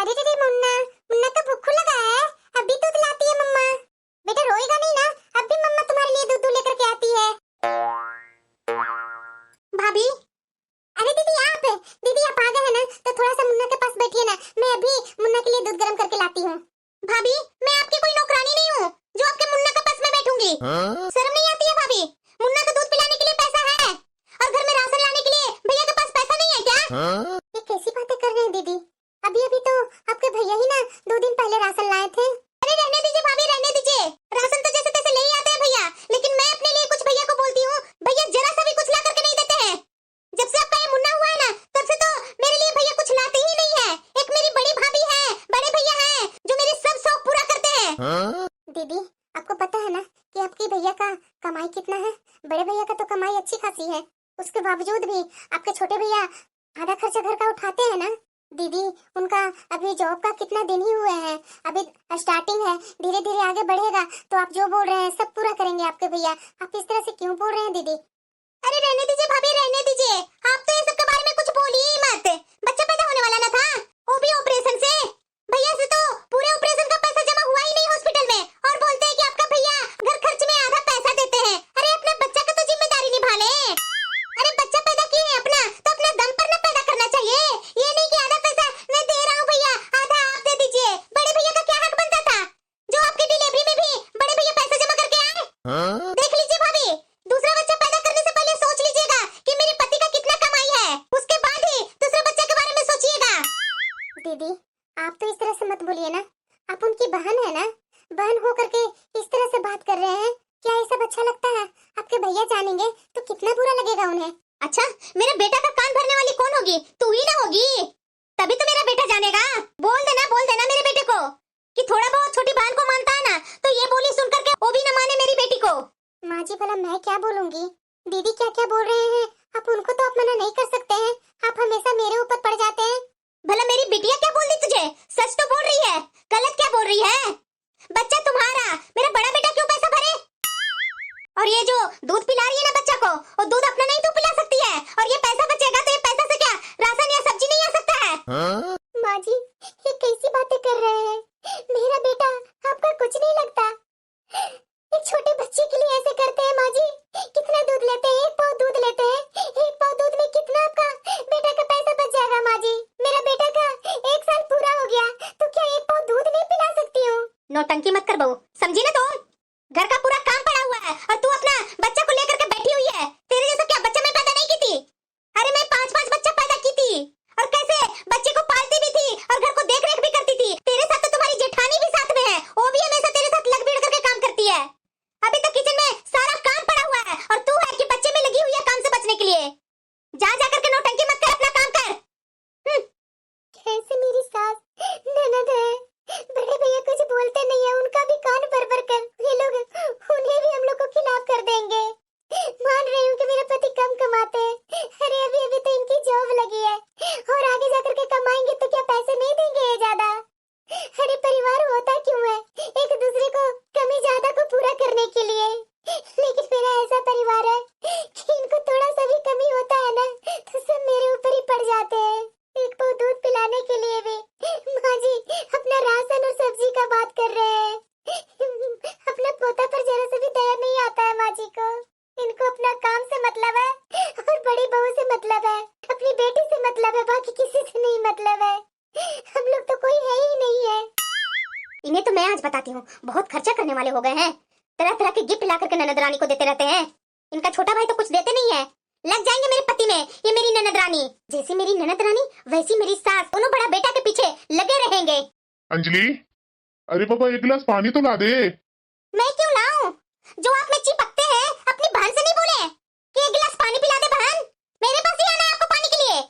अरे रे मुन्ना, मुन्ना का भूख लगा है। अभी दूध लाती है मम्मा। बेटा रोएगा नहीं ना, अभी मम्मा तुम्हारे लिए दूध लेकर के आती है। भाभी, अरे दीदी आप आ गए हैं ना, तो थोड़ा सा मुन्ना के पास बैठिए ना, मैं अभी मुन्ना के लिए दूध गर्म करके लाती हूँ। भाभी, मैं आपकी कोई नौकरानी नहीं हूँ जो आपके मुन्ना के पास में बैठूंगी। शर्म नहीं आती है भाभी? मुन्ना को दूध पिलाने के लिए पैसा है और घर में राशन लाने के लिए भैया के पास पैसा नहीं है क्या? ये कैसी बातें कर रहे हैं दीदी? अभी तो आपके भैया ही ना 2 दिन पहले राशन लाए थे। अरे रहने दीजिए भाभी, रहने दीजिए। राशन तो जैसे तैसे ले ही आते हैं भैया, लेकिन मैं अपने लिए कुछ भैया को बोलती हूँ, भैया जरा सा भी कुछ ला करके नहीं देते हैं। जब से आपका ये मुन्ना हुआ है ना, तब से तो मेरे लिए भैया कुछ लाते ही नहीं है। एक मेरी बड़ी भाभी है, बड़े भैया हैं जो मेरे सब शौक पूरा करते हैं। दीदी आपको पता है ना कि आपके भैया का कमाई कितना है? बड़े भैया का तो कमाई अच्छी खासी है, उसके बावजूद भी आपके छोटे भैया आधा खर्चा घर का उठाते हैं ना। दीदी उनका अभी जॉब का कितना दिन ही हुए हैं, अभी स्टार्टिंग है, धीरे धीरे आगे बढ़ेगा तो आप जो बोल रहे हैं सब पूरा करेंगे आपके भैया। आप इस तरह से क्यों बोल रहे हैं दीदी? अरे रहने दीजिए भाभी, रहने दीजिए। आप तो ये सब के बारे में कुछ बोलिए ही मत। बच्चा पैदा होने वाला ना था, वो भी ऑपरेशन से। भैया से तो पूरे ऑपरेशन का पैसा जमा हुआ ही नहीं हॉस्पिटल में, और बोलते हैं कि आपका भैया घर खर्च में आधा पैसा देते हैं। अरे अपने बच्चा का तो जिम्मेदारी निभा ले। अरे बच्चा पैदा किए हैं अपना, तो अपने दम पर ना पैदा करना चाहिए। ये नहीं कि आधा पैसा मैं दे रहा हूँ भैया, आधा आप दे दीजिए। बड़े भैया का क्या हक बनता था जो आपकी डिलीवरी में भी बड़े भैया पैसा जमा करके आए? देख लीजिए भाभी, दूसरा बच्चा पैदा करने से पहले सोच लीजिएगा कि मेरे पति का कितना कमाई है, उसके बाद ही दूसरे बच्चे के बारे में सोचिएगा। दीदी आप तो इस तरह से मत बोलिए ना, आप उनकी बहन है ना, बहन हो करके इस तरह से बात कर रहे हैं। क्या ये सब अच्छा लगता है? आपके भैया जानेंगे तो कितना बुरा लगेगा उन्हें। अच्छा, मेरे बेटा का कान भरने वाली कौन होगी? तू ही ना होगी, तभी तो मेरा बेटा जानेगा। बोल देना मेरे बेटे को कि थोड़ा बहुत छोटी बहन को मानता है ना, तो ये बोली सुन करके वो भी न माने मेरी बेटी को। माँ जी भला मैं क्या बोलूंगी? दीदी क्या क्या बोल रहे हैं, आप उनको तो आप मना नहीं कर सकते हैं, आप हमेशा मेरे ऊपर पड़ जाते हैं। भला मेरी बिटिया क्या बोल दी तुझे? सच तो बोल रही है, गलत क्या बोल रही है? बच्चा तुम्हारा, मेरा बड़ा बेटा क्यों पैसा भरे? और ये जो दूध पिला रही है ना बच्चा को, वो दूध अपना नहीं तू पिला सकती है, और ये पैसा बचेगा तो ये पैसा से क्या राशन या सब्जी नहीं आ सकता है? माँ जी ये कैसी बातें कर रहे हैं? मेरा बेटा आपका कुछ नहीं लगता। एक छोटे बच्चे के लिए ऐसे करते हैं माँ जी? कितना दूध लेते हैं? 1 पाव दूध लेते हैं, 1 पाव दूध में कितना आपका बेटा का पैसा बच जाएगा माँ जी? मेरा बेटा का 1 साल पूरा हो गया, तो क्या 1 पाव दूध नहीं पिला सकती हूँ? नौटंकी मत कर बहू, समझी ना तुम? घर का पूरा काम पड़ा हुआ है और तू अपना बच्चा को लेकर के बैठी हुई है। तेरे जैसा क्या बच्चा मैं पैदा नहीं की थी? अरे मैं 5-5 बच्चा पैदा की थी, और कैसे बच्चे को पालती भी थी और घर को देख रेख भी करती थी। तेरे साथ तो तुम्हारी जेठानी भी साथ में है, वो भी हमेशा तेरे साथ लग भिड़ करके काम करती है। अभी तक किचन में सारा काम पड़ा हुआ है और तू है कि बच्चे में लगी हुई है काम से बचने के लिए। जा करके नौटंकी मत कर, अपना काम कर। कैसे मेरी सास ननद है, बड़े भैया कुछ बोलते नहीं है, उनका भी कान भर कर ये लोग उन्हें भी हम लोग को खिलाफ कर देंगे। मान रही हूँ कि मेरे पति कम कमाते हैं, अरे अभी तो इनकी जॉब लगी है, और आगे जाकर के कमाएंगे तो क्या पैसे नहीं देंगे ये ज्यादा? अरे परिवार होता क्यों है? एक दूसरे को कमी ज्यादा को पूरा करने के लिए, लेकिन मेरा ऐसा परिवार है कि इनको थोड़ा सा भी कमी होता है ना तो सब मेरे ऊपर ही पड़ जाते हैं। 1 पाव दूध पिलाने के लिए भी माँ जी अपना राशन और सब्जी का बात कर रहे हैं। अपना पोता पर जरा से भी दया नहीं आता है माँ जी को। इनको अपना काम से मतलब है और बड़ी बहू से मतलब है, अपनी बेटी से मतलब है, बाकी किसी से नहीं मतलब है। हम लोग तो कोई है ही नहीं है। इन्हें तो मैं आज बताती हूँ, बहुत खर्चा करने वाले हो गए हैं, तरह तरह के गिफ्ट ला करके ननद रानी को देते रहते हैं। इनका छोटा भाई तो कुछ देते नहीं है, लग जाएंगे मेरे पति में। ये मेरी ननद रानी, जैसी मेरी ननद रानी वैसी मेरी सास, दोनों बड़ा बेटा के पीछे लगे रहेंगे। अंजलि, अरे पापा 1 गिलास पानी तो ला दे। मैं क्यों लाऊं? जो आप में चिपकते हैं अपनी बहन से नहीं बोले कि 1 गिलास पानी पिला दे बहन? मेरे पास ही आना है आपको पानी के लिए।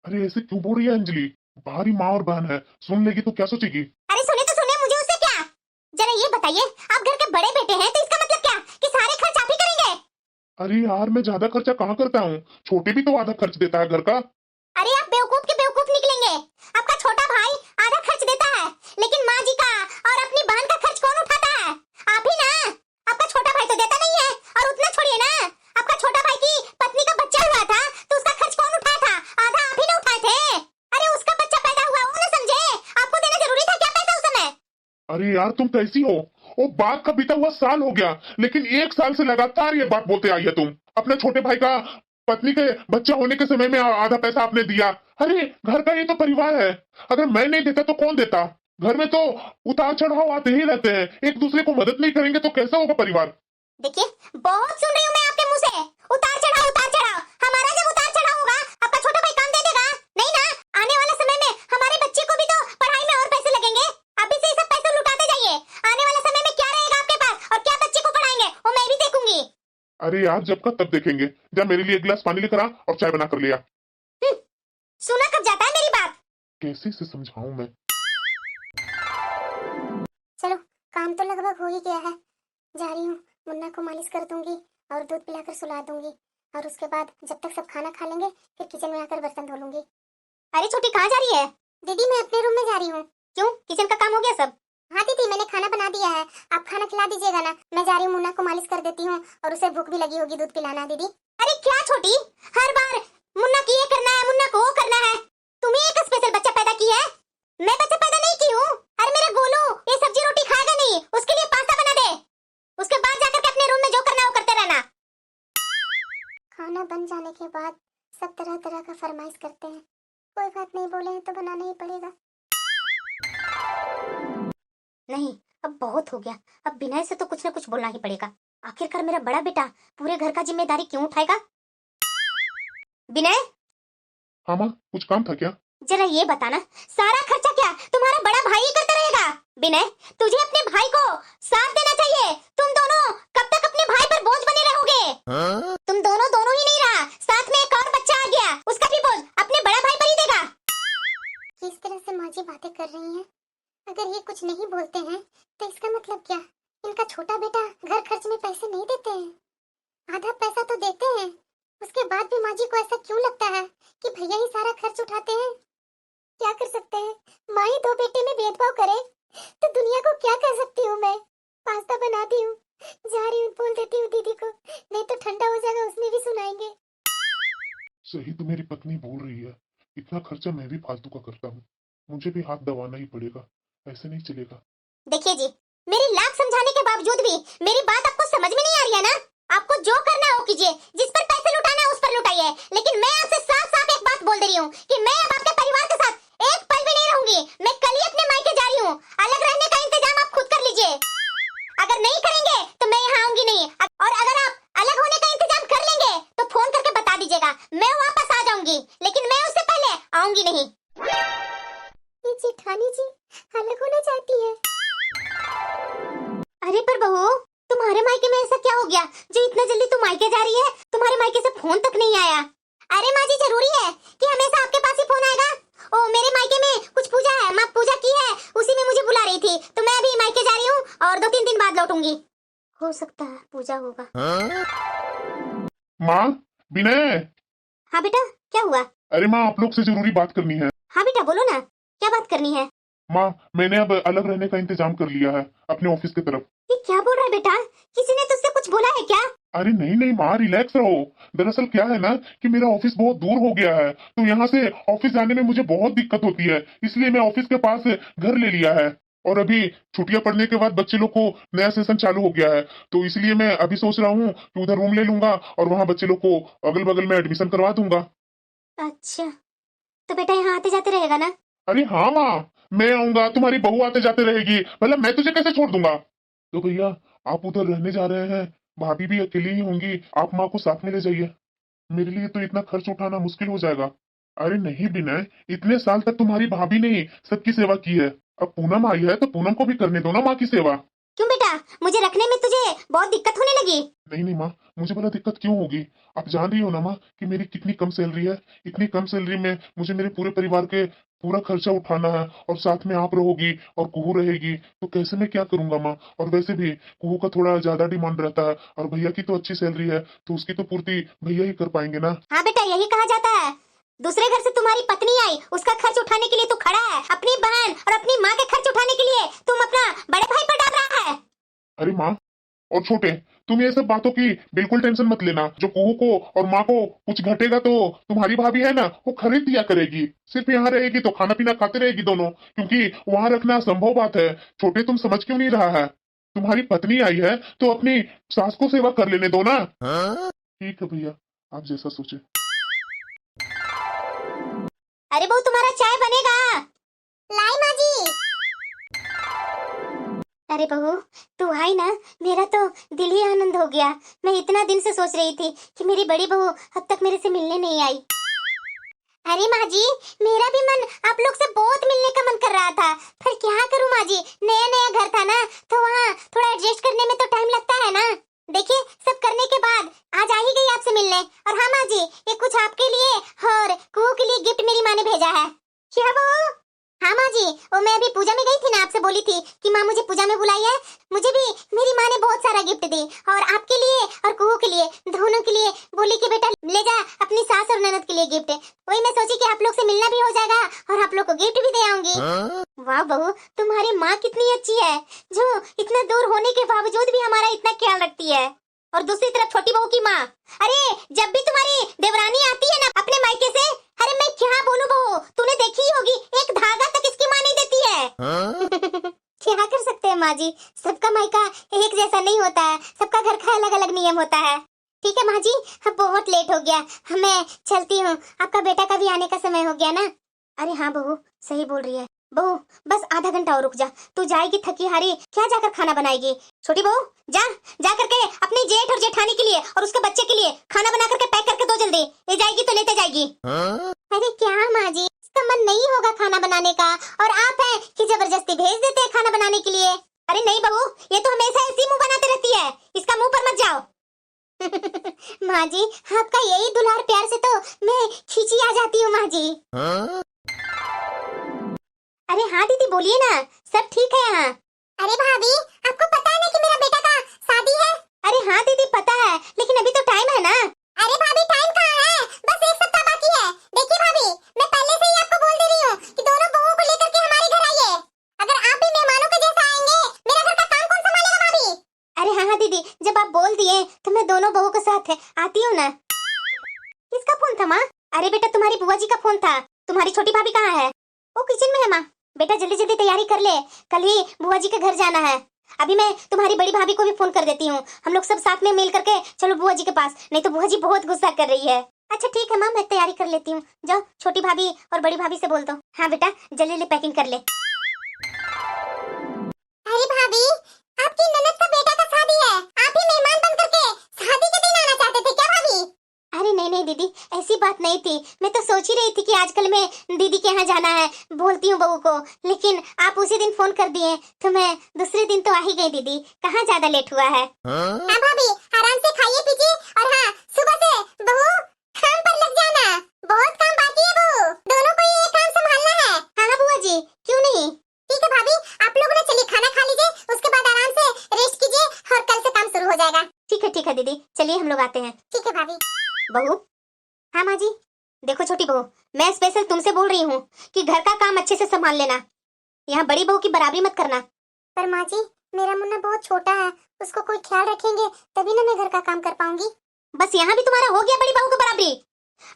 अरे ऐसे क्यों बोल रही है अंजलि? बाहरी माँ और बहन है, सुन लेगी तो क्या सोचेगी? अरे सुने तो सुने, मुझे उससे क्या? जरा ये बताइए, आप घर के बड़े बेटे हैं तो इसका मतलब क्या कि सारे खर्च आप ही करेंगे? अरे यार मैं ज्यादा खर्चा कहाँ करता हूँ, छोटे भी तो आधा खर्च देता है घर का। अरे आप बेवकूफ के बेवकूफ निकलेंगे। आपका छोटा भाई आधा खर्च देता है, लेकिन माँ जी का और अपनी बहन का खर्च कौन उठाता है? आप ही ना। आपका छोटा भाई तो देता नहीं है, और उतना छोड़िए ना, आपका छोटा भाई की पत्नी का बच्चा हुआ था तो उसका खर्च कौन उठाया था? आधा आप ही ना उठाए थे। अरे उसका बच्चा पैदा हुआ वो ना समझे, आपको देना अरे यार तुम कैसी हो? वो बात का बीता हुआ साल हो गया, लेकिन 1 साल से लगातार ये बात बोलते आई है तुम। अपने छोटे भाई का पत्नी के बच्चा होने के समय में आधा पैसा आपने दिया। अरे घर का ये तो परिवार है, अगर मैं नहीं देता तो कौन देता? घर में तो उतार चढ़ाव आते ही रहते हैं, एक दूसरे को मदद नहीं करेंगे तो कैसा होगा परिवार? देखिए, बहुत सुन रही हूँ मैं आपके मुंह से उतार चढ़ाव उतार चढ़ाव। हमारा जब उतार चढ़ाव होगा आपका छोटा भाई काम दे देगा? नहीं ना। आने वाले समय में हमारे बच्चे को भी तो पढ़ाई में और पैसे लगेंगे। अभी से ये सब पैसे लुटाते जाइए, आने वाले समय में क्या रहेगा आपके पास और क्या बच्चे को पढ़ाएंगे वो मैं भी देखूंगी। अरे यार जब का तब देखेंगे। जा मेरे लिए एक गिलास पानी लेकर आ और चाय बना कर लिया। सुना कब जाता है मेरी बात? कैसे से समझाऊं मैं? चलो, काम तो लगभग हो ही गया है। जा रही हूँ, मुन्ना को मालिश कर दूंगी और दूध पिलाकर सुला दूंगी, और उसके बाद जब तक सब खाना खा लेंगे फिर किचन में आकर बर्तन धो लूंगी। अरे छोटी कहाँ जा रही है? दीदी मैं अपने रूम में जा रही हूँ। क्यों, किचन का काम हो गया सब? हाँ दीदी, मैंने खाना बना दिया है, आप खाना खिला दीजिएगा ना। मैं जा रही हूँ, मुन्ना को मालिश कर देती हूँ और उसे भूख भी लगी होगी, दूध पिलाना दीदी। अरे क्या छोटी, हर बार मुन्ना की ये करना है, मुन्ना को वो करना है। तुम्हें एक स्पेशल बच्चा पैदा किया है, मैं बच्चा पैदा नहीं की हूँ। अरे मेरे गोलू ये सब्जी रोटी खाएगा नहीं, उसके लिए पास्ता बना दे, उसके बाद जाकर के अपने रूम में जो करना है वो करते रहना। खाना बन जाने के बाद सब तरह तरह का फरमाइश करते हैं, कोई बात नहीं, बोले हैं तो बनाना ही पड़ेगा। नहीं, अब बहुत हो गया, अब विनय से तो कुछ न कुछ बोलना ही पड़ेगा। आखिरकार मेरा बड़ा बेटा पूरे घर का जिम्मेदारी क्यों उठाएगा? विनय, हाँ माँ, कुछ काम था क्या? जरा ये बताना, सारा खर्चा क्या तुम्हारा बड़ा भाई ही करता रहेगा? विनय, तुझे अपने भाई को साथ देना चाहिए। तुम दोनों कब तक अपने भाई पर बोझ बने रहोगे? तुम दोनों ही नहीं रहा, साथ में एक और बच्चा आ गया, उसका भी बोझ अपने बड़ा भाई पर ही देगा। किस तरह से माँ जी बातें कर रही हैं? अगर ये कुछ नहीं बोलते हैं तो इसका मतलब क्या? इनका छोटा बेटा घर खर्च में पैसे नहीं देते हैं? आधा पैसा तो देते हैं, उसके बाद भी माँ जी को ऐसा क्यों लगता है कि भैया ही सारा खर्च उठाते हैं? क्या कर सकते हैं, माँ ही दो बेटे में भेदभाव करे तो दुनिया को क्या कर सकती हूँ मैं? पास्ता बनाती हूँ, जा रही हूँ, बोल देती हूँ दीदी को, नहीं तो ठंडा हो जाएगा, उसमें भी सुनाएंगे। सही तो मेरी पत्नी बोल रही है, इतना खर्चा मैं भी फालतू का करता हूँ, मुझे भी हाथ दबाना ही पड़ेगा, ऐसे नहीं चलेगा। देखिए जी, मेरी लाख समझाने के बावजूद भी मेरी बात आपको समझ में नहीं आ रही है ना? आपको जो करना है वो कीजिए, जिस पर पैसे लुटाना है उस पर लुटाइए, लेकिन मैं आपसे साफ साफ एक बात बोल दे रही हूँ कि मैं अब आपके परिवार के साथ एक पल भी नहीं रहूंगी। मैं कल ही अपने मायके जा रही हूँ, अलग रहने का इंतजाम आप खुद कर लीजिए। अगर नहीं करेंगे तो मैं यहाँ आऊंगी नहीं, और अगर आप अलग होने का इंतजाम कर लेंगे तो फोन करके बता दीजिएगा, मैं वापस आ जाऊंगी, लेकिन मैं उससे पहले आऊंगी नहीं। ये जेठानी जी अलग होना चाहती है। अरे पर बहू, तुम्हारे मायके में ऐसा क्या हो गया जो इतना जल्दी तुम मायके जा रही है? तुम्हारे मायके से फोन तक नहीं आया। अरे माँ जी, जरूरी है कि हमेशा आपके पास ही फोन आएगा? ओ, मेरे मायके में कुछ पूजा है, माँ पूजा की है, उसी में मुझे बुला रही थी, तो मैं अभी मायके जा रही हूँ और 2-3 दिन बाद लौटूंगी। हो सकता है पूजा होगा। माँ, विनय। हाँ बेटा, क्या हुआ? अरे माँ, आप लोग से जरूरी बात करनी है। हाँ बेटा बोलो ना, क्या बात करनी है? माँ, मैंने अब अलग रहने का इंतजाम कर लिया है अपने ऑफिस की तरफ। ये क्या बोल रहा है बेटा? किसी ने तुझसे कुछ बोला है क्या? अरे नहीं नहीं माँ, रिलैक्स रहो। दरअसल क्या है ना कि मेरा ऑफिस बहुत दूर हो गया है, तो यहाँ से ऑफिस जाने में मुझे बहुत दिक्कत होती है, इसलिए मैं ऑफिस के पास घर ले लिया है। और अभी छुट्टियां पड़ने के बाद बच्चे लोग को नया सेशन चालू हो गया है, तो इसलिए मैं अभी सोच रहा हूँ कि उधर रूम ले लूंगा और वहाँ बच्चे लोग को अगल बगल में एडमिशन करवा दूंगा। अच्छा, तो बेटा यहाँ आते जाते रहेगा ना? अरे हाँ माँ, मैं आऊंगा, तुम्हारी बहू आते जाते रहेगी, मतलब मैं तुझे कैसे छोड़ दूंगा? तो भैया, आप उधर रहने जा रहे हैं, भाभी भी अकेली ही होंगी, आप माँ को साथ में ले जाइए, मेरे लिए तो इतना खर्च उठाना मुश्किल हो जाएगा। अरे नहीं विनय, इतने साल तक तुम्हारी भाभी ने ही सबकी सेवा की है, अब पूनम आई है तो पूनम को भी करने दो ना माँ की सेवा। क्यों बेटा, मुझे रखने में तुझे बहुत दिक्कत होने लगी? नहीं नहीं माँ, मुझे भला दिक्कत क्यों होगी? आप जान रही हो ना माँ कि मेरी कितनी कम सैलरी है, इतनी कम सैलरी में मुझे मेरे पूरे परिवार के पूरा खर्चा उठाना है, और साथ में आप रहोगी और कुहू रहेगी, तो कैसे मैं क्या करूंगा माँ? और वैसे भी कुहू का थोड़ा ज्यादा डिमांड रहता है, और भैया की तो अच्छी सैलरी है, तो उसकी तो पूर्ति भैया ही कर पाएंगे ना। हाँ बेटा, यही कहा जाता है, दूसरे घर से तुम्हारी पत्नी आई, उसका खर्च उठाने के लिए तू खड़ा है, अपनी बहन और अपनी माँ के खर्च उठाने के लिए तुम अपना बड़े भाई पर डाल रहा है। अरे माँ और छोटे, तुम ये सब बातों की बिल्कुल टेंशन मत लेना। जो कुहू को और माँ को कुछ घटेगा तो तुम्हारी भाभी है ना, वो खरीद दिया करेगी। सिर्फ यहाँ रहेगी तो खाना पीना खाते रहेगी दोनों, क्योंकि वहां रखना असंभव बात है। छोटे तुम समझ क्यों नहीं रहा है? तुम्हारी पत्नी आई है तो अपनी सास को सेवा कर लेने दो ना। ठीक है भैया, आप जैसा सोचे। अरे बहू तुम्हारा चाय बनेगा। लाई माँ जी। अरे बहू तू आई ना, मेरा तो दिल ही आनंद हो गया। मैं इतना दिन से सोच रही थी कि मेरी बड़ी बहू अब तक मेरे से मिलने नहीं आई। अरे माँ जी, मेरा भी मन आप लोग से बहुत मिलने का मन कर रहा था, पर क्या करूँ माँ जी, नया नया घर था ना, तो वहाँ थोड़ा एडजस्ट करने में तो टाइम लगता है ना। देखिए सब करने के बाद आज आ ही गई आपसे मिलने। और हाँ माँ जी, ये कुछ आपके लिए और कुहू के लिए गिफ्ट मेरी माँ ने भेजा है। क्या वो? हाँ माँ जी, वो मैं अभी पूजा में गई थी ना, आपसे बोली थी कि माँ मुझे पूजा में बुलाई है। मुझे भी मेरी माँ ने बहुत सारा गिफ्ट दी, और आपके लिए और कुहू के लिए, दोनों के लिए बोली कि बेटा ले जा अपनी सास और ननद के लिए गिफ्ट। वही मैं सोची कि आप लोग से मिलना भी हो जाएगा और आप लोग को गिफ्ट भी दे आऊंगी। वाह बहू, तुम्हारी माँ कितनी अच्छी है, जो इतना दूर होने के बावजूद भी हमारा इतना ख्याल रखती है। और दूसरी तरफ छोटी बहू की माँ, अरे जब भी तुम्हारी देवरानी आती है ना अपने मायके से, अरे मैं क्या बोलूं बहू, तूने देखी ही होगी, एक धागा तक इसकी माँ नहीं देती है। क्या कर सकते हैं माँ जी, सबका मायका एक जैसा नहीं होता है, सबका घर का अलग अलग नियम होता है। ठीक है माँ जी, अब बहुत लेट हो गया, मैं चलती हूँ, आपका बेटा का भी आने का समय हो गया ना। अरे हाँ बहू सही बोल रही है। बहू बस आधा घंटा और रुक जा, तू जाएगी थकी हारी, क्या जाकर खाना बनाएगी? छोटी बहू जा जा करके अपने जेठ और जेठानी के लिए और उसके बच्चे के लिए खाना बना करके पैक करके दो जल्दी, ले जाएगी तो लेते जाएगी। अरे क्या माँ जी, इसका मन नहीं होगा खाना बनाने का, और आप हैं कि जबरदस्ती भेज देते हैं खाना बनाने के लिए। अरे नहीं बहू, ये तो हमेशा ऐसी मुंह बनाते रहती है, इसका मुंह पर मत जाओ। माँ जी आपका यही दुलार प्यार से तो मैं खींची आ जाती हूँ माँ जी। अरे हाँ दीदी बोलिए ना, सब ठीक है यहाँ। अरे भाभी आपको पता है ना कि मेरा बेटा का शादी है? अरे हाँ दीदी पता है, लेकिन अभी तो टाइम है ना। अरे भाभी टाइम कहाँ है, बस एक सप्ताह बाकी है। देखिए भाभी, मैं पहले से ही आपको बोल दे रही हूँ कि दोनों बहू को लेकर के हमारे घर आइए। अगर आप भी मेहमानों के जैसा आएंगे, मेरा घर का काम कौन संभालेगा भाभी? अरे हाँ हाँ दीदी, जब आप बोल दिए तो मैं दोनों बहू के साथ आती हूँ ना। किसका फोन था माँ? अरे बेटा तुम्हारी बुआ जी का फोन था। तुम्हारी छोटी भाभी कहाँ है? वो किचन में है माँ। बेटा जल्दी जल्दी तैयारी कर ले, कल ही बुआ जी के घर जाना है। अभी मैं तुम्हारी बड़ी भाभी को भी फोन कर देती हूँ, हम लोग सब साथ में मिल करके चलो बुआ जी के पास, नहीं तो बुआ जी बहुत गुस्सा कर रही है। अच्छा ठीक है माँ, मैं तैयारी कर लेती हूँ, जाओ छोटी भाभी और बड़ी भाभी से बोल दो। हाँ बेटा जल्दी जल्दी पैकिंग कर ले। अरे भाभी आपकी ननद का बेटा का शादी है, आप ही मेहमान बन करके शादी के दिन आना चाहते थे क्या भाभी? अरे नहीं नहीं दीदी, ऐसी बात नहीं थी, मैं तो सोच ही रही थी कि आजकल मैं दीदी के यहाँ जाना है, बोलती हूँ बहू को, लेकिन आप उसी दिन फोन कर दिए तो मैं दूसरे दिन तो आ ही गई दीदी, कहाँ ज्यादा लेट हुआ है। हाँ भाभी आराम से खाइए पीजिए, और हाँ सुबह से बहू काम पर लग जाना, बहुत काम बाकी है बहू, दोनों को ये काम संभालना है। हाँ हाँ बुआ जी क्यों नहीं। ठीक है भाभी, आप लोग ना चलिए खाना खा लीजिए, उसके बाद आराम से रेस्ट कीजिए और कल से काम शुरू हो जाएगा। ठीक है दीदी, चलिए हम लोग आते हैं। ठीक है भाभी। बहू हाँ माँ जी। देखो छोटी बहू, मैं स्पेशल तुमसे बोल रही हूँ कि घर का काम अच्छे से संभाल लेना, यहाँ बड़ी बहू की बराबरी मत करना। पर माँ जी मेरा मुन्ना बहुत छोटा है, उसको कोई ख्याल रखेंगे तभी ना मैं घर का काम कर पाऊंगी। बस यहाँ भी तुम्हारा हो गया बड़ी बहू की बराबरी।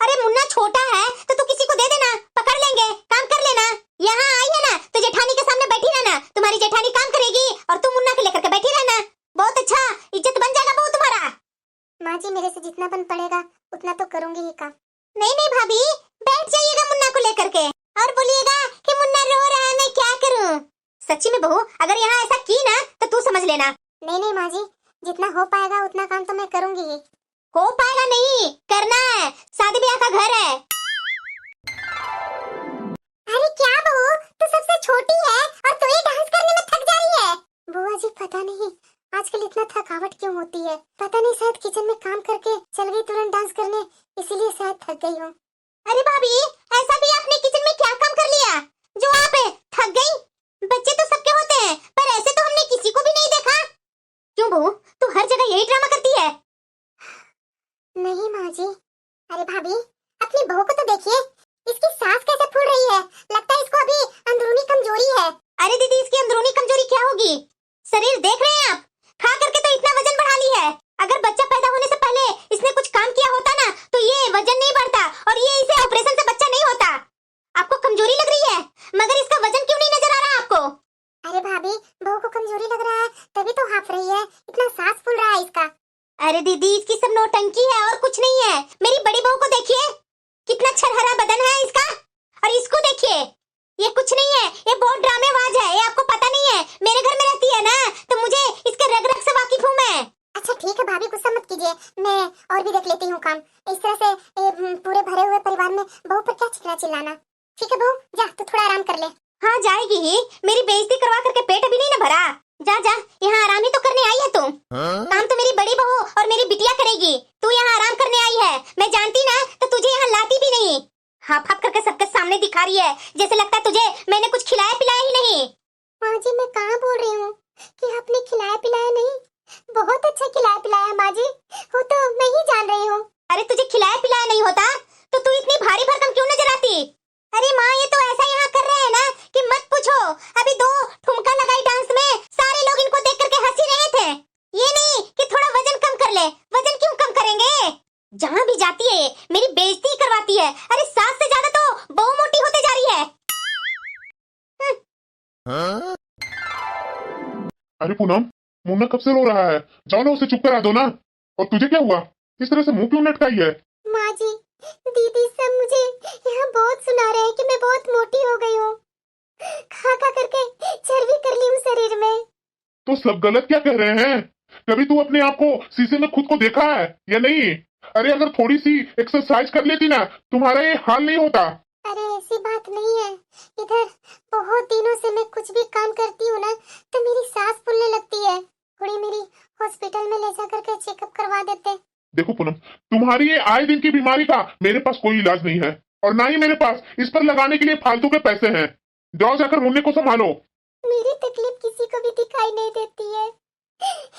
अरे मुन्ना छोटा है तो तू किसी को दे देना, पकड़ लेंगे, काम कर लेना। यहाँ आई है ना तो जेठानी के सामने बैठी रहना, तुम्हारी जेठानी काम करेगी और तुम मुन्ना के लेकर के बैठी रहना, बहुत अच्छा इज्जत बन जाएगा बहू तुम्हारा। माँ जी मेरे से जितना बन पड़ेगा उतना तो करूंगी ही काम। नहीं नहीं भाभी, बैठ जाइएगा मुन्ना को लेकर के और बोलिएगा कि मुन्ना रो रहा है, मैं क्या करूं। सच्ची में बहू, अगर यहाँ ऐसा की ना तो तू समझ लेना। नहीं नहीं माँ जी, जितना हो पाएगा उतना काम तो मैं करूंगी ही। हो पाएगा नहीं, करना है, शादी ब्याह का घर है। अरे क्या बहू, तू सबसे छोटी है और तू ही डांस करने में थक जा रही है। बुआ जी पता नहीं आजकल इतना थकावट क्यों होती है, पता नहीं शायद किचन में काम करके चल गई तुरंत डांस करने, इसीलिए शायद थक गई हूँ। अरे भाभी ऐसा भी आपने किचन में क्या काम कर लिया जो आप थक गई? बच्चे तो सबके होते हैं, पर ऐसे तो हमने किसी को भी नहीं देखा। क्यों बहू, तू हर जगह यही ड्रामा करती है? नहीं माँ जी। अरे भाभी अपनी बहू को तो देखिए, इसकी सांस कैसे फूल रही है, लगता है इसको अभी अंदरूनी कमजोरी है। अरे दीदी इसकी अंदरूनी कमजोरी क्या होगी, शरीर देख रहे हैं आप, खा करके तो इतना वजन बढ़ा ली है, नौटंकी है और कुछ नहीं है। मेरी बड़ी बहू को देखिए, कितना छरहरा बदन है इसका, और इसको देखिए, ये कुछ नहीं है, ये बहुत ड्रामेबाज है। ये आपको पता नहीं है, मेरे घर में रहती है ना, तो मुझे इसके रग रग से वाकिफ हूँ मैं। अच्छा ठीक है भाभी, गुस्सा मत कीजिए, मैं और भी देख लेती हूँ काम। इस तरह से पूरे भरे हुए परिवार में बहू पर क्या चिल्ला चिल्लाना। ठीक है बहू, जा तू थोड़ा आराम कर ले। हाँ जाएगी ही, मेरी बेइज्जती करवा करके पेट अभी नहीं ना भरा। जा जा, यहाँ आराम ही तो करने आई है तुम। काम तो मेरी बड़ी बहू और मेरी बिटिया करेगी, तू यहाँ आराम करने आई है। मैं जानती ना तो तुझे यहाँ लाती भी नहीं। हाफ हाफ करके सबके सामने दिखा रही है, जैसे लगता है तुझे मैंने कुछ खिलाया पिलाया ही नहीं। माँ जी मैं कहाँ बोल रही हूँ कि आपने खिलाया पिलाया नहीं, बहुत अच्छा खिलाया पिलाया माँ जी, वो तो मैं ही जान रही हूँ। अरे तुझे खिलाया पिलाया नहीं होता तो तू इतनी भारी भरकम क्यों नजर आती? अरे माँ ये तो ऐसा यहाँ कर रहे हैं ना कि मत पूछो। अभी 2 ठुमका लगाई डांस में, सारे लोग इनको देख करके हंसी रहे थे। ये नहीं कि थोड़ा वजन कम कर ले, वजन क्यों कम करेंगे? जहाँ भी जाती है मेरी बेइज्जती करवाती है। अरे सास से ज्यादा तो बहू मोटी होते जा रही है। अरे पूनम, मुन्ना कब से रो रहा है? जाओ ना उसे चुप करा दो ना। और तुझे क्या हुआ, इस तरह से मुंह क्यों लटकाई है? माँ जी दीदी सब मुझे यहाँ बहुत सुना रहे हैं कि मैं बहुत मोटी हो गई हूँ, खा खा करके चर्बी कर ली हूँ शरीर में। तो सब गलत क्या कह रहे हैं? कभी तू अपने आप को शीशे में खुद को देखा है या नहीं? अरे अगर थोड़ी सी एक्सरसाइज कर लेती ना, तुम्हारा ये हाल नहीं होता। अरे ऐसी बात नहीं है, इधर बहुत दिनों से मैं कुछ भी काम करती हूँ ना तो मेरी सांस फूलने लगती है। थोड़ी मेरी हॉस्पिटल में ले जा करके चेकअप करवा देते। देखो पूनम, तुम्हारी ये आए दिन की बीमारी का मेरे पास कोई इलाज नहीं है, और ना ही मेरे पास इस पर लगाने के लिए फालतू के पैसे हैं। जाओ जाकर मुन्ने को संभालो। मेरी तकलीफ किसी को भी दिखाई नहीं देती है।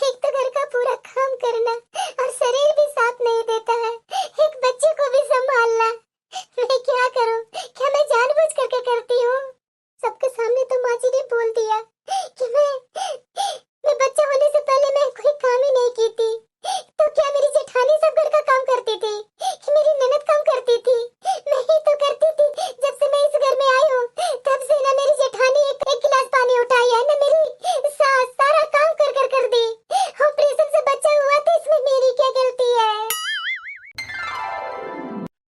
एक तो घर का पूरा काम करना और शरीर भी साथ नहीं देता है, एक बच्चे को भी संभालना। मैं क्या करूं? क्या मैं जानबूझ करके करती हूँ? सबके सामने तो माँ जी ने बोल दिया कि मैं बच्चा होने से पहले मैं कोई काम ही नहीं की थी। तो क्या मेरी जेठानी सब घर का काम करती थी कि मेरी ननद काम करती थी? मैं ही तो करती थी। जब से मैं इस घर में आई हूँ तब से ना मेरी जेठानी एक गिलास पानी उठाई है, ना मेरी सास सारा काम कर दी। ऑपरेशन से बच्चा हुआ तो इसमें मेरी क्या गलती है?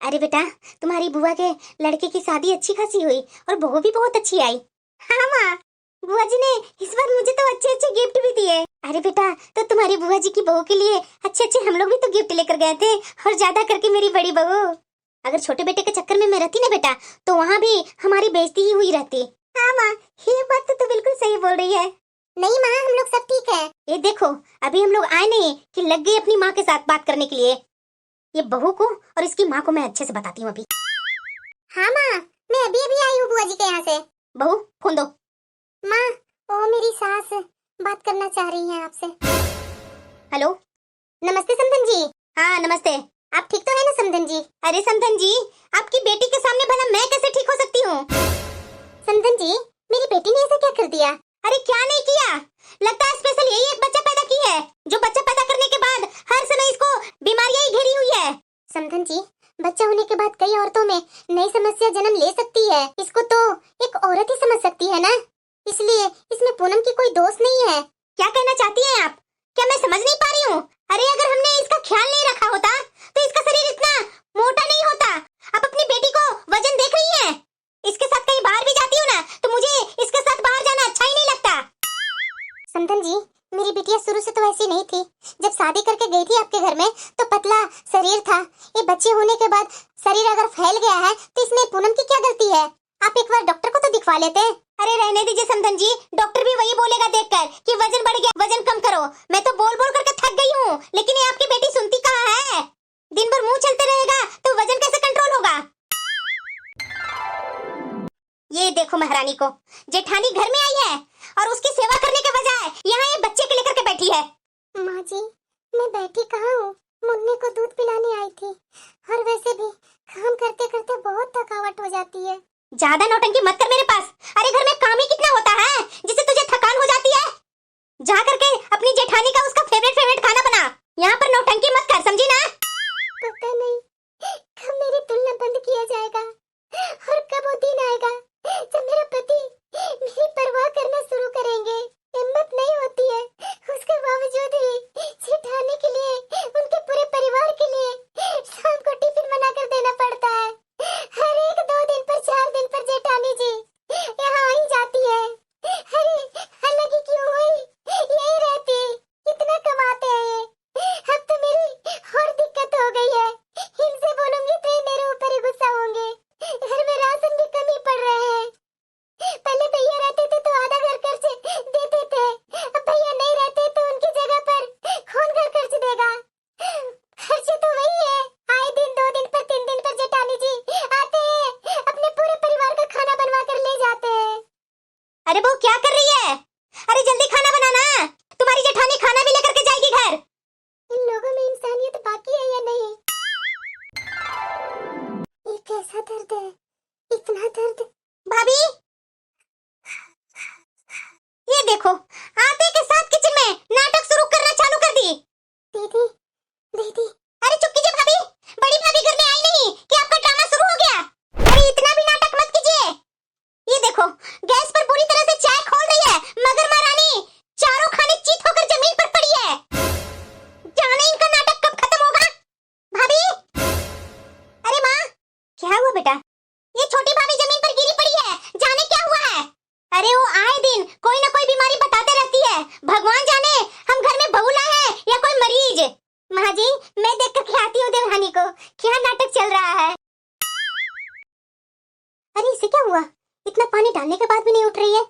अरे बेटा, तुम्हारी बुआ के लड़के की शादी अच्छी खासी हुई और बहू भी बहुत अच्छी आई। हाँ माँ, बुआ जी ने इस बार मुझे तो अच्छे अच्छे गिफ्ट भी दिए। अरे बेटा, तो तुम्हारी बुआ जी की बहू के लिए अच्छे अच्छे हम लोग भी तो गिफ्ट लेकर गए थे, और ज्यादा करके मेरी बड़ी बहू। अगर छोटे बेटे के चक्कर में मैं रहती ना बेटा, तो वहाँ भी हमारी बेइज्जती ही हुई रहती। हाँ माँ, ये बात तो बिल्कुल सही बोल रही है। नहीं माँ, हम लोग सब ठीक है। ये देखो, अभी हम लोग आए नहीं कि लग गई अपनी माँ के साथ बात करने के लिए। ये बहू को और इसकी माँ को मैं अच्छे से बताती हूँ अभी। हाँ माँ, मैं अभी अभी आई हूँ बुआ जी के यहाँ से। बहू फोन दो। माँ, वो मेरी सास बात करना चाह रही हैं आपसे। हेलो, नमस्ते समधन जी। हाँ नमस्ते, आप ठीक तो है ना समधन जी? अरे समधन जी, आपकी बेटी के सामने भला मैं कैसे ठीक हो सकती हूँ? समधन जी, मेरी बेटी ने ऐसा क्या कर दिया? अरे क्या नहीं किया, लगता है स्पेशल यही एक बच्चा पैदा की है, जो बच्चा पैदा करने के बाद हर समय इसको बीमारियां ही घेरी हुई है। समधन जी, बच्चा होने के बाद कई औरतों में नई समस्या जन्म ले सकती है, इसको तो एक औरत ही समझ सकती है ना, इसलिए इसमें पूनम की कोई दोष नहीं है। क्या कहना चाहती हैं आप? क्या मैं समझ नहीं पा रही हूँ? अरे अगर हमने इसका ख्याल नहीं रखा होता तो इसका शरीर इतना मोटा नहीं होता। आप अपनी बेटी को वजन देख रही हैं? इसके साथ कहीं बाहर भी जाती हूँ ना तो मुझे इसके साथ बाहर जाना अच्छा ही नहीं लगता। समधन जी, मेरी बिटिया शुरू से तो ऐसी नहीं थी। जब शादी करके गई थी आपके घर में तो पतला शरीर था। ये बच्चे होने के बाद शरीर अगर फैल गया है तो इसमें पूनम की क्या गलती है? आप एक बार डॉक्टर को तो दिखवा लेते। अरे रहने दीजिए समधन जी, डॉक्टर भी वही बोलेगा देखकर कि वजन बढ़ गया, वजन कम करो। मैं तो बोल बोल करके थक गई हूँ, लेकिन ये आपकी बेटी सुनती कहाँ है? दिन भर मुंह चलते रहेगा तो वजन कैसे कंट्रोल होगा? ये देखो महारानी को, जेठानी घर में आई है और उसकी सेवा करने के बजाय यहाँ ये बच्चे के लेकर के बैठी है। माँ जी, मैं बैठी कहाँ हूँ, मुन्ने को दूध पिलाने आई थी, और वैसे भी काम करते करते बहुत थकावट हो जाती है। ज्यादा नौटंकी मत कर मेरे पास। अरे घर में काम ही कितना होता है जिससे तुझे थकान हो जाती है? जा करके अपनी जेठानी का उसका फेवरेट खाना बना, यहाँ पर नौटंकी मत कर, समझी ना? पता नहीं कब मेरी तुलना बंद किया जाएगा और कब वो दिन आएगा जब मेरा पति मेरी परवाह करना शुरू करेंगे। हिम्मत नहीं होती है उसके बावजूद भी जेठानी के लिए, उनके पूरे परिवार के अरे बहू क्या कर रही है? अरे जल्दी खाना बनाना, तुम्हारी जेठानी खाना भी लेकर के जाएगी घर। इन लोगों में इंसानियत बाकी है या नहीं? ये कैसा दर्द है, इतना दर्द। भाभी ये देखो, आते के साथ किचन में नाटक शुरू करना चालू कर दी। दीदी दीदी, अरे चुप कीजिए भाभी, बड़ी भाभी घर में आई नहीं कि आपका ड्रामा शुरू हो गया। अरे इतना भी नाटक मत कीजिए। ये देखो, गैस पर बुरी तरह से चाय खोल रही है मगर महारानी चारों खाने चीत होकर जमीन पर पड़ी है। जाने इनका नाटक कब खत्म होगा। भाभी, अरे माँ क्या हुआ बेटा? ये छोटी भाभी जमीन पर गिरी पड़ी है, जाने क्या हुआ है? अरे वो आए दिन कोई ना कोई बीमारी बताते रहती है, भगवान जाने हम घर में बहू लाए हैं या कोई मरीज। माँ जी मैं देख कर खिलाती हूँ देवरानी को, क्या नाटक चल रहा है। अरे इसे क्या हुआ, इतना पानी डालने के बाद भी नहीं उठ रही है।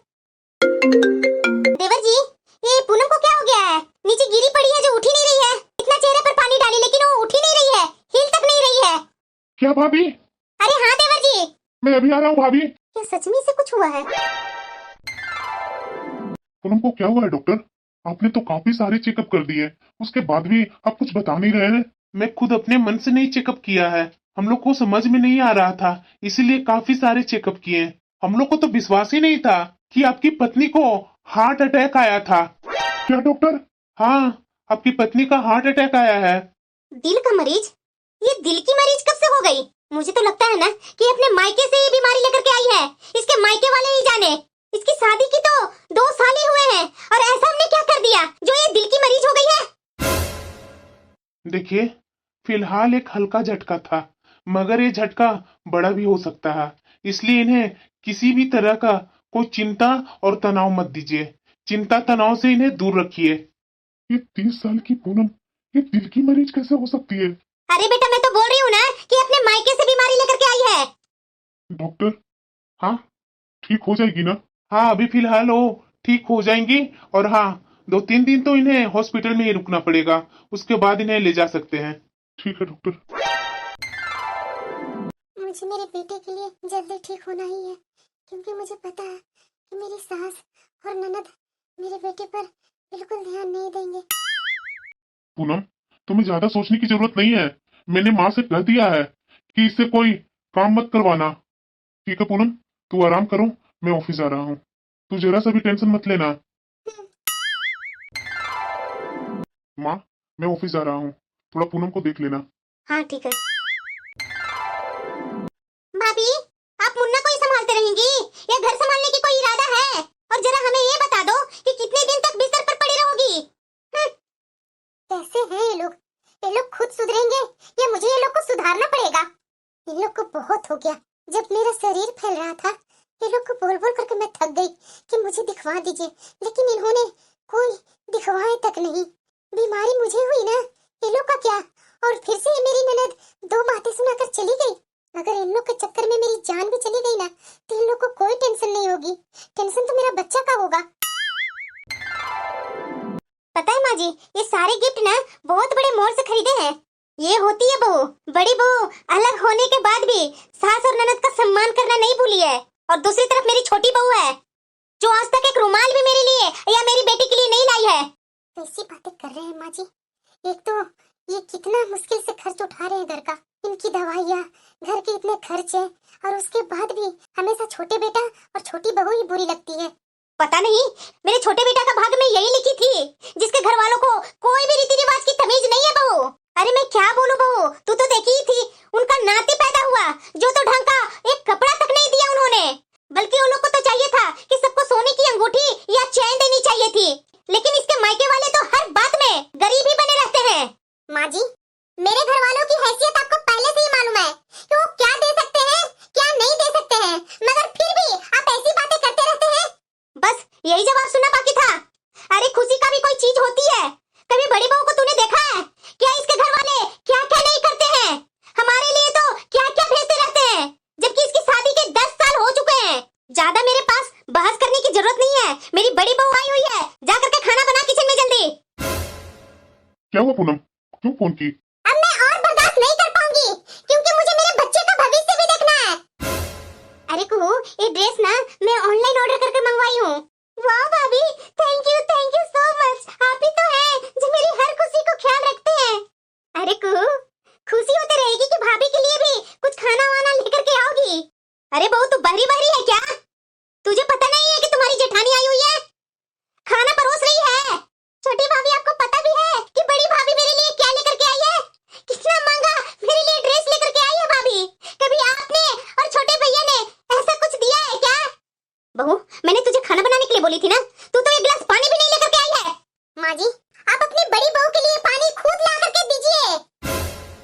देवर जी ये पूनम को क्या हो गया है? नीचे गिरी पड़ी है जो उठ ही नहीं रही है। इतना चेहरे पर पानी डाली लेकिन वो उठ ही नहीं रही है, हिल तक नहीं रही है। क्या भाभी? अरे हाँ देवर जी। मैं अभी आ रहा हूँ भाभी। क्या सच में से कुछ हुआ है? पूनम को क्या हुआ है डॉक्टर? आपने तो काफी सारे चेकअप कर दिए, उसके बाद भी आप कुछ बता नहीं रहे हैं। मैं खुद अपने मन से नहीं चेकअप किया है, हम लोग को समझ में नहीं आ रहा था, इसीलिए काफी सारे चेकअप किए। हम लोग को तो विश्वास ही नहीं था कि आपकी पत्नी को हार्ट अटैक आया था। क्या डॉक्टर? हाँ, आपकी पत्नी का हार्ट अटैक आया है। दिल का मरीज? ये दिल की मरीज कब से हो गई? मुझे तो लगता है ना कि अपने मायके से ये बीमारी लेकर के आई है, इसके मायके वाले ही जाने। इसकी शादी की तो 2 साल ही हुए हैं और ऐसा हमने क्या कर दिया जो ये दिल की मरीज हो गई है? देखिए, फिलहाल एक हल्का झटका था, मगर ये झटका बड़ा भी हो सकता है, इसलिए इन्हें किसी भी तरह का कोई चिंता और तनाव मत दीजिए। चिंता तनाव से इन्हें दूर रखिए। ये 30 साल की पूनम ये दिल की मरीज कैसे हो सकती है? अरे बेटा मैं तो बोल रही हूँ ना कि अपने मायके से बीमारी लेकर के आई है। डॉक्टर हाँ ठीक हो जाएगी ना? हाँ, अभी फिलहाल वो ठीक हो जाएंगी, और हाँ 2-3 दिन तो इन्हें हॉस्पिटल में ही रुकना पड़ेगा, उसके बाद इन्हें ले जा सकते हैं। ठीक है डॉक्टर। मुझे मेरे बेटे के लिए जल्दी ठीक होना ही है, क्योंकि मुझे पता है कि मेरी सास और ननद मेरे बेटे पर बिल्कुल ध्यान नहीं देंगे। पूनम तुम्हें ज्यादा सोचने की जरूरत नहीं है, मैंने माँ से कह दिया है कि इससे कोई काम मत करवाना। ठीक है पूनम, तू आराम करो, मैं ऑफिस जा रहा हूँ, तू जरा सा भी टेंशन मत लेना। माँ मैं ऑफिस जा रहा हूँ, थोड़ा पूनम को देख लेना। हाँ ठीक है। भाभी आप मुन्ना को ही संभालते रहेंगी या घर संभालने की कोई इरादा है? और जरा हमें ये बता दो कि कितने दिन तक बिस्तर पर पड़ी रहोगी? कैसे हैं ये लोग खुद सुधरेंगे या मुझे ये लोग को सुधारना पड़ेगा? इन लोग को बहुत हो गया, जब मेरा शरीर फैल रहा था ये लोग को बोल बोल करके मैं थक गई कि मुझे दिखवा दीजिए, लेकिन इन्होंने कोई दिखवाए तक नहीं। बीमारी मुझे हुई ना, ये लोग का क्या? और फिर से ये मेरी ननद 2 बातें सुनाकर चली गई। अगर इन लोग के चक्कर में मेरी जान भी चली गई ना तो इन लोग को कोई टेंशन नहीं होगी, टेंशन तो मेरा बच्चा का होगा। पता है माँ जी, ये सारे गिफ्ट ना बहुत बड़े मॉल से खरीदे हैं। ये होती है बहू, बड़ी बहू अलग होने के बाद भी सास और ननद का सम्मान करना नहीं भूली है। और दूसरी तरफ मेरी छोटी बहू है जो आज तक एक रुमाल भी मेरे लिए या मेरी बेटी के लिए नहीं लाई है। कैसी बातें कर रहे हैं माँ जी? एक तो ये कितना मुश्किल से खर्च उठा रहे हैं घर का, इनकी दवाइयाँ, घर के इतने खर्चे, और उसके बाद भी हमेशा छोटे बेटा और छोटी बहू ही बुरी लगती है। पता नहीं मेरे छोटे बेटा का भाग्य में यही लिखी थी, जिसके घर वालों को कोई भी रीति रिवाज की तमीज नहीं है। बहू अरे मैं क्या बोलूं बहू, तू तो देखी ही थी, उनका नाती पैदा हुआ जो तो ढंग का एक कपड़ा तक नहीं दिया उन्होंने, बल्कि उन लोग को तो चाहिए था कि सबको सोने की अंगूठी या चैन देनी चाहिए थी, लेकिन इसके मायके वाले तो हर बात में गरीब ही बने रहते हैं। माँ जी मेरे घर वालों की हैसियत आपको पहले से ही मालूम है कि वो क्या दे सकते हैं क्या नहीं दे सकते हैं, मगर फिर भी आप ऐसी बातें करते रहते हैं। बस यही जवाब सुनना बाकी था। अरे खुशी का भी कोई चीज होती है, कभी बड़ी बहू को तूने देखा है क्या? इसके घर वाले क्या क्या नहीं करते हैं, हमारे लिए तो क्या क्या भेजते रहते हैं, जबकि इसकी शादी के 10 साल हो चुके हैं। ज्यादा मेरे पास बहस करने की जरूरत नहीं है, मेरी बड़ी बहू आई हुई है, जा करके खाना बना किचन में जल्दी। क्या हुआ पूनम, क्यों फोन की? अब मैं और बर्दाश्त नहीं कर पाऊंगी, क्योंकि मुझे मेरे बच्चे का भविष्य भी देखना है। अरे कुहू ये ड्रेस ना मैं ऑनलाइन ऑर्डर करके मंगवाई हूँ, बहू, मैंने तुझे खाना बनाने के लिए बोली थी ना, तू तो एक गिलास पानी भी नहीं लेकर के आई है। माँ जी, आप अपनी बड़ी बहू के लिए पानी खुद ला करके दीजिए।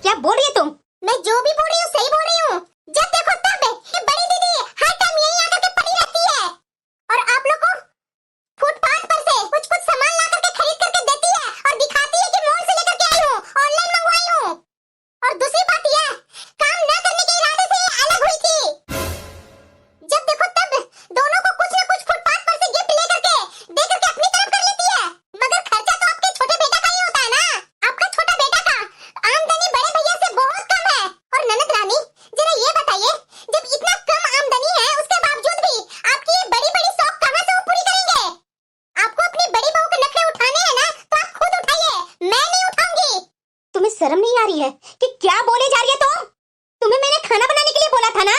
क्या बोल रही है तुम? मैं जो भी बोल रही हूँ सही बोल रही हूँ। जब देखो तब ये बड़ी दीदी हर टाइम यहीं आकर के पड़ी रहती है और आप लोग को फुटपाथ पर से कुछ कुछ सामान ला करके खरीद करके देती है और दिखाती है कि मॉल से लेकर के आई हूँ, ऑनलाइन मंगवाई हूँ। और दूसरी बात यह, काम न करने के इरादे से ये अलग हुई थी। जब देखो तब दोनों को कुछ न कुछ फुटपाथ पर से गिफ्ट लेकर के दे करके अपनी तरफ कर लेती है। मगर खर्चा तो आपके छोटे बेटा का ही होता है ना। आपका छोटा बेटा का आमदनी बड़े भैया से बहुत कम है। और ननद रानी, जरा ये बताइए, जब इतना कम आमदनी है उसके बावजूद भी आपकी ये बड़ी बड़ी शौक कहाँ से वो पूरी करेंगे? आपको अपनी बड़ी बहू के नखरे उठाने हैं ना, तो आप खुद उठाइए, मैं नहीं उठाऊंगी। तुम्हें शर्म नहीं आ रही है कि क्या बोले जा रही है तुम? तुम्हें मैंने खाना बनाने के लिए बोला था ना।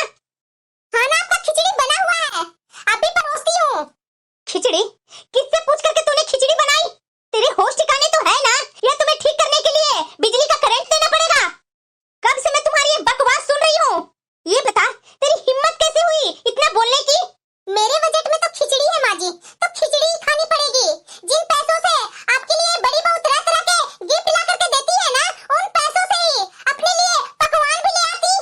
खाना आपका खिचड़ी बना हुआ है, अभी परोसती हूँ। खिचड़ी? किससे पूछ करके तूने खिचड़ी बनाई? तेरे होश ठिकाने तो है ना, या तुम्हें ठीक करने के लिए बिजली का करंट देना पड़ेगा? कब से मैं तुम्हारी ये बकवास सुन रही हूँ। ये बता, तेरी हिम्मत कैसे हुई इतना बोलने की? मेरे बजट में तो खिचड़ी है माँ जी, तो खिचड़ी ही खानी पड़ेगी। जिन पैसों से आपके लिए बड़ी बहू तरह तरह के गिफ्ट ला करके देती है ना, उन पैसों से ही अपने लिए पकवान भी ले आती।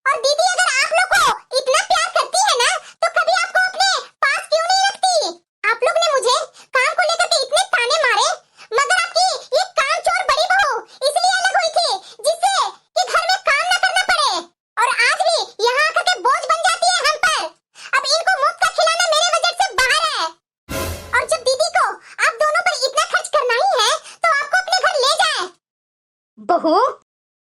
और दीदी, अगर आप लोग को इतना प्यार करती है ना, तो कभी आपको अपने पास क्यों नहीं रखती? आप लोग ने मुझे काम को लेकर के इतने ताने मारे, मगर आपकी ये कामचोर बड़ी बहू इसलिए अलग हुई थी जिससे कि घर में काम न करना पड़े, और आज भी यहाँ आकर के बोझ बन जाती है हम पर। अब इनको मुफ्त का खिलाना मेरे बजट से बाहर है। और जब दीदी को आप दोनों पर इतना खर्च करना ही है, तो आपको अपने घर ले जाए। बहू,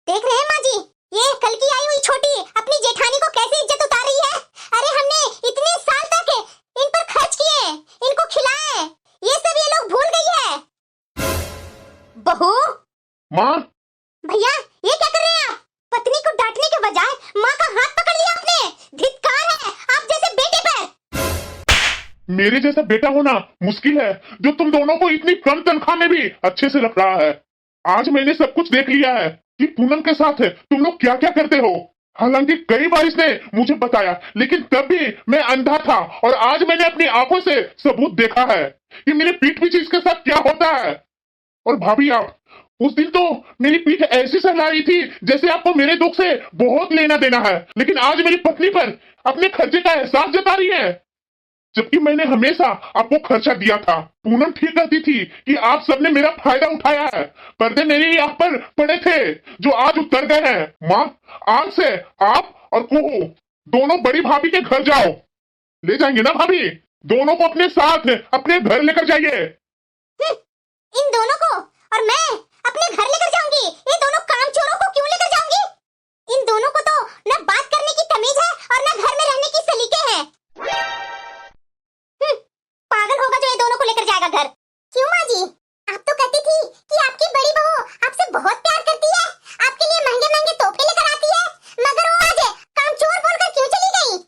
देख रहे हैं माँ जी, ये कल की आई हुई छोटी अपनी जेठानी को कैसे इज्जत उतार रही है। अरे हमने इतने साल तक इन पर खर्च किए, इनको खिलाए, ये सब ये लोग भूल गई है। बहू, माँ, भैया, ये क्या कर रहे हैं आप? पत्नी को डांटने के बजाय माँ का हाथ पकड़ लिया आपने। धिक्कार है आप जैसे बेटे पर। मेरे जैसा बेटा होना मुश्किल है, जो तुम दोनों को इतनी कम तनख्वाह में भी अच्छे से रख रहा है। आज मैंने सब कुछ देख लिया है कि पूनम के साथ तुम लोग क्या क्या करते हो। हालांकि कई बार इसने मुझे बताया, लेकिन तब भी मैं अंधा था, और आज मैंने अपनी आंखों से सबूत देखा है कि मेरे पीठ पीछे इसके साथ क्या होता है। और भाभी, आप उस दिन तो मेरी पीठ ऐसी सहलाई थी जैसे आपको मेरे दुख से बहुत लेना देना है, लेकिन आज मेरी पत्नी पर अपने खर्चे का एहसास जता रही है, जबकि मैंने हमेशा आपको खर्चा दिया था। पूनम ठीक कहती थी कि आप सबने मेरा फायदा उठाया है। पर्दे मेरी आंख पर पड़े थे जो आज उतर गए हैं। माँ, आज से आप और कुहू दोनों बड़ी भाभी के घर जाओ। ले जाएंगे ना भाभी? दोनों को अपने साथ अपने घर लेकर जाइए। इन दोनों को और मैं अपने घर लेकर जाऊंगी? ये दोनों कामचोरों को क्यों लेकर जाऊंगी? इन दोनों को तो न बात करने की तमीज है और न घर में रहने की सलीके हैं। पागल होगा जो ये दोनों को लेकर जाएगा घर। क्यों माँ जी? आप तो कहती थी कि आपकी बड़ी बहू आपसे बहुत प्यार करती है, आपके लिए महंगे महंगे तोहफे लेकर आती है, मगर वो आज कामचोर बोलकर क्यों चली गई?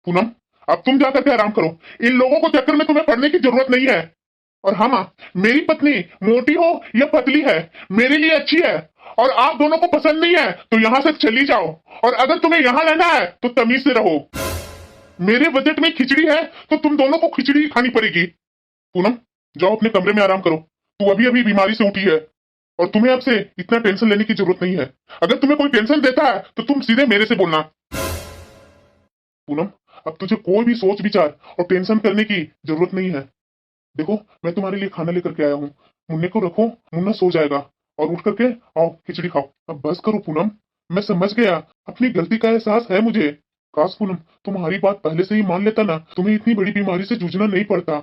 पूनम, अब तुम जाकर के आराम करो। इन लोगों को चक्कर में तुम्हें पड़ने की जरूरत नहीं है। और हाँ माँ, मेरी पत्नी मोटी हो या पतली है, मेरे लिए अच्छी है। और आप दोनों को पसंद नहीं है तो यहाँ से चली जाओ, और अगर तुम्हें यहाँ रहना है तो तमीज से रहो। मेरे बजट में खिचड़ी है तो तुम दोनों को खिचड़ी ही खानी पड़ेगी। पूनम, जाओ अपने कमरे में आराम करो। तू अभी अभी बीमारी से उठी है, और तुम्हें अब से इतना टेंशन लेने की जरूरत नहीं है। अगर तुम्हें कोई टेंशन देता है तो तुम सीधे मेरे से बोलना। पूनम, अब तुझे कोई भी सोच विचार और टेंशन करने की जरूरत नहीं है। देखो, मैं तुम्हारे लिए खाना लेकर के आया हूँ। मुन्ने को रखो, मुन्ना सो जाएगा, और उठ करके आओ खिचड़ी खाओ। अब बस करो पूनम, मैं समझ गया, अपनी गलती का एहसास है मुझे। काश पूनम तुम्हारी बात पहले से ही मान लेता ना, तुम्हें इतनी बड़ी बीमारी से जूझना नहीं पड़ता।